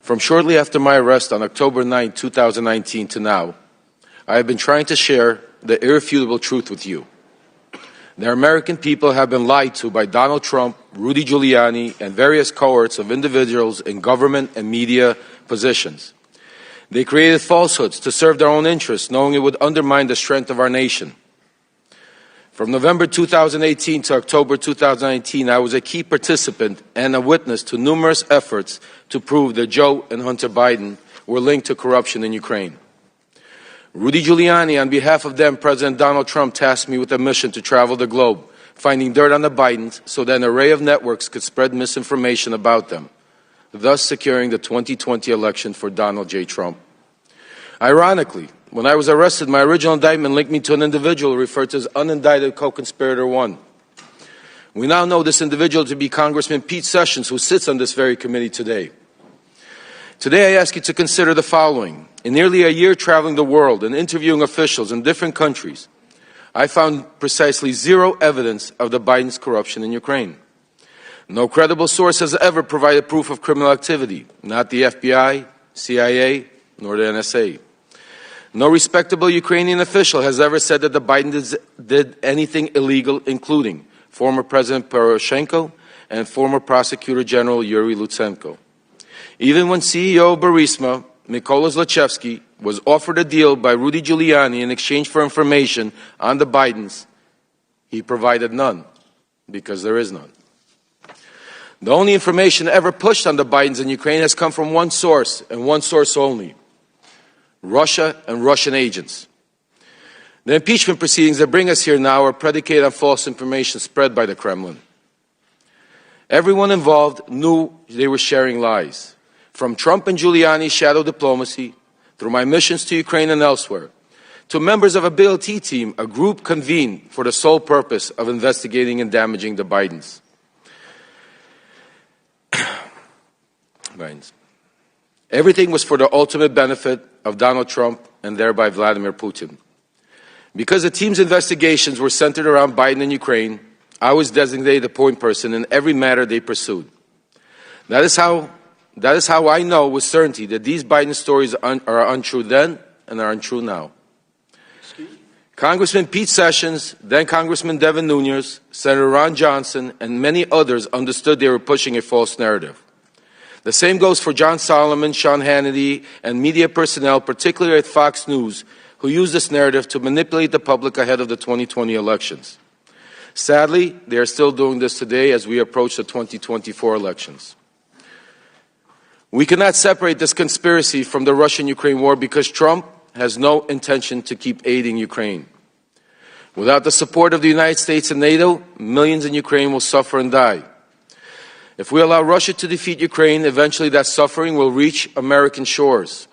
From shortly after my arrest on October 9, 2019 to now, I have been trying to share the irrefutable truth with you. The American people have been lied to by Donald Trump, Rudy Giuliani, and various cohorts of individuals in government and media positions. They created falsehoods to serve their own interests, knowing it would undermine the strength of our nation. From November 2018 to October 2019, I was a key participant and a witness to numerous efforts to prove that Joe and Hunter Biden were linked to corruption in Ukraine. Rudy Giuliani, on behalf of then President Donald Trump, tasked me with a mission to travel the globe, finding dirt on the Bidens so that an array of networks could spread misinformation about them, thus securing the 2020 election for Donald J. Trump. Ironically, when I was arrested, my original indictment linked me to an individual referred to as unindicted co-conspirator 1. We now know this individual to be Congressman Pete Sessions, who sits on this very committee today. Today I ask you to consider the following. In nearly a year traveling the world and interviewing officials in different countries, I found precisely zero evidence of the Biden's corruption in Ukraine. No credible source has ever provided proof of criminal activity, not the FBI, CIA, nor the NSA. No respectable Ukrainian official has ever said that the Bidens did anything illegal, including former President Poroshenko and former Prosecutor General Yuri Lutsenko. Even when CEO of Burisma, Mykola Zlochevsky, was offered a deal by Rudy Giuliani in exchange for information on the Bidens, he provided none, because there is none. The only information ever pushed on the Bidens in Ukraine has come from one source, and one source only: Russia and Russian agents. The impeachment proceedings that bring us here now are predicated on false information spread by the Kremlin. Everyone involved knew they were sharing lies. From Trump and Giuliani's shadow diplomacy, through my missions to Ukraine and elsewhere, to members of a BLT team, a group convened for the sole purpose of investigating and damaging the Bidens. Everything was for the ultimate benefit of Donald Trump and thereby Vladimir Putin. Because the team's investigations were centered around Biden and Ukraine, I was designated the point person in every matter they pursued. That is how I know with certainty that these Biden stories are untrue then and are untrue now. Congressman Pete Sessions, then Congressman Devin Nunes, Senator Ron Johnson, and many others understood they were pushing a false narrative. The same goes for John Solomon, Sean Hannity, and media personnel, particularly at Fox News, who used this narrative to manipulate the public ahead of the 2020 elections. Sadly, they are still doing this today as we approach the 2024 elections. We cannot separate this conspiracy from the Russian-Ukraine war because Trump has no intention to keep aiding Ukraine. Without the support of the United States and NATO, millions in Ukraine will suffer and die. If we allow Russia to defeat Ukraine, eventually that suffering will reach American shores.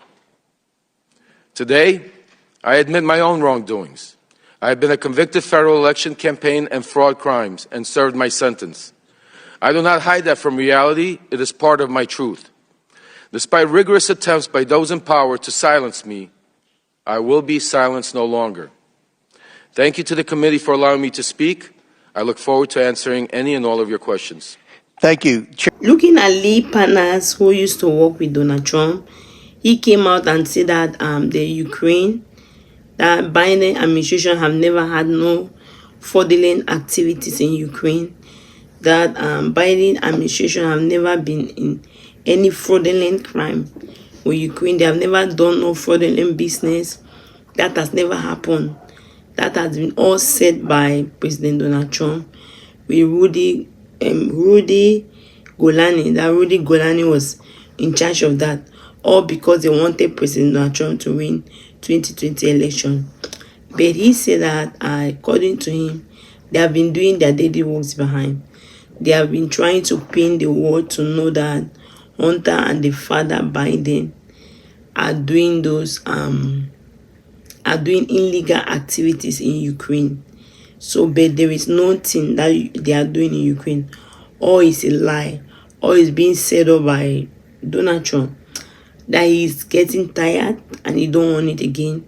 Today, I admit my own wrongdoings. I have been a convicted federal election campaign and fraud crimes and served my sentence. I do not hide that from reality. It is part of my truth. Despite rigorous attempts by those in power to silence me, I will be silenced no longer. Thank you to the committee for allowing me to speak. I look forward to answering any and all of your questions. Thank you. Looking at Lee Panas, who used to work with Donald Trump, he came out and said that that Biden administration have never had no fraudulent activities in Ukraine, that Biden administration have never been in any fraudulent crime with Ukraine. They have never done no fraudulent business. That has never happened. That has been all said by President Donald Trump with Rudy Giuliani. That Rudy Giuliani was in charge of that, all because they wanted President Donald Trump to win 2020 election. But he said that according to him, they have been doing their daily works behind. They have been trying to pin the world to know that Hunter and the father Biden are doing illegal activities in Ukraine. So, but there is nothing that they are doing in Ukraine. All is a lie. All is being set up by Donald Trump. That he is getting tired and he don't want it again.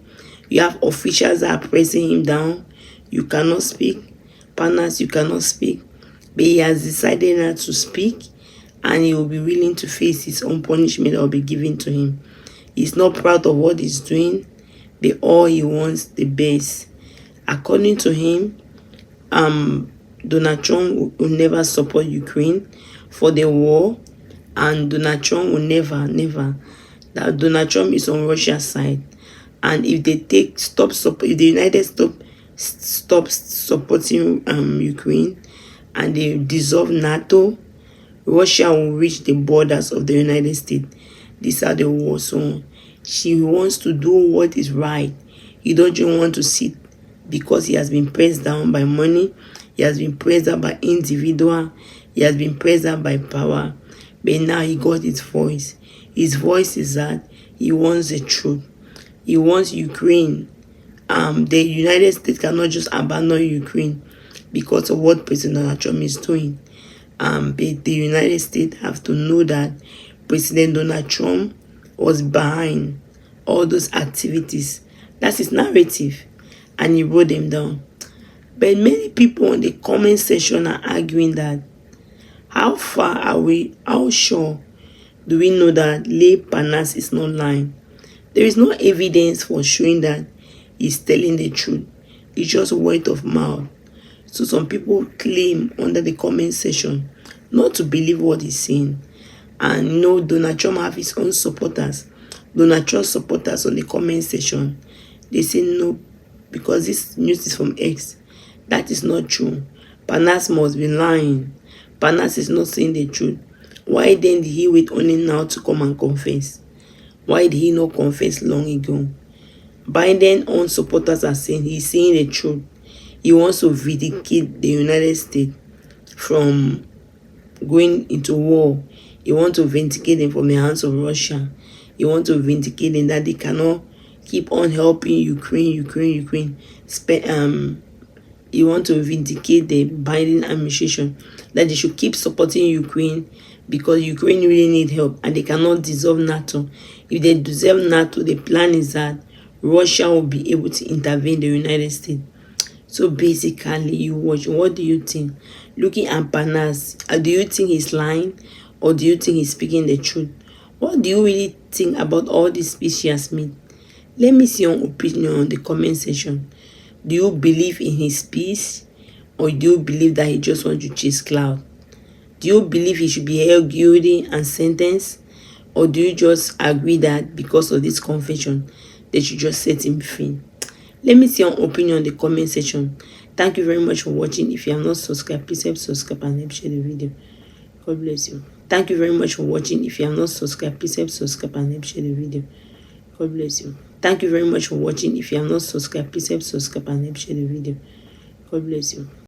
You have officials that are pressing him down. You cannot speak. Partners, you cannot speak. But he has decided not to speak. and he will be willing to face his own punishment that will be given to him. He's not proud of what he's doing, but all he wants the best. According to him, Donald Trump will never support Ukraine for the war, and Donald Trump will never, that Donald Trump is on Russia's side. And if they if the United States stops supporting Ukraine and they dissolve NATO, Russia will reach the borders of the United States. These are the war zone. She wants to do what is right. He doesn't want to sit because he has been pressed down by money. He has been pressed down by individual. He has been pressed down by power. But now he got his voice. His voice is that he wants the truth. He wants Ukraine. The United States cannot just abandon Ukraine because of what President Donald Trump is doing. But the United States have to know that President Donald Trump was behind all those activities. That's his narrative, and he wrote them down. But many people in the comment section are arguing that how far are we, how sure do we know that Leigh Panas is not lying? There is no evidence for showing that he's telling the truth. It's just word of mouth. So some people claim under the comment section not to believe what he's saying. And no, Donald Trump have his own supporters. Donald Trump supporters on the comment section, they say no, because this news is from X. That is not true. Panas must be lying. Panas is not saying the truth. Why then did he wait only now to come and confess? Why did he not confess long ago? Biden's own supporters are saying he's saying the truth. He wants to vindicate the United States from going into war. He wants to vindicate them from the hands of Russia. He wants to vindicate them that they cannot keep on helping Ukraine. He wants to vindicate the Biden administration that they should keep supporting Ukraine because Ukraine really need help and they cannot dissolve NATO. If they dissolve NATO, the plan is that Russia will be able to intervene in the United States. So basically, you watch. What do you think? Looking at Panas, do you think he's lying or do you think he's speaking the truth? What do you really think about all this speech he has made? Let me see your opinion on the comment section. Do you believe in his speech or do you believe that he just wants to chase cloud? Do you believe he should be held guilty and sentenced, or do you just agree that because of this confession they should just set him free? Let me see your opinion in the comment section. Thank you very much for watching. If you have not subscribed, please help subscribe and help share the video. God bless you. Thank you very much for watching. If you have not subscribed, please help subscribe and help share the video. God bless you. Thank you very much for watching. If you have not subscribed, please help subscribe and help share the video. God bless you.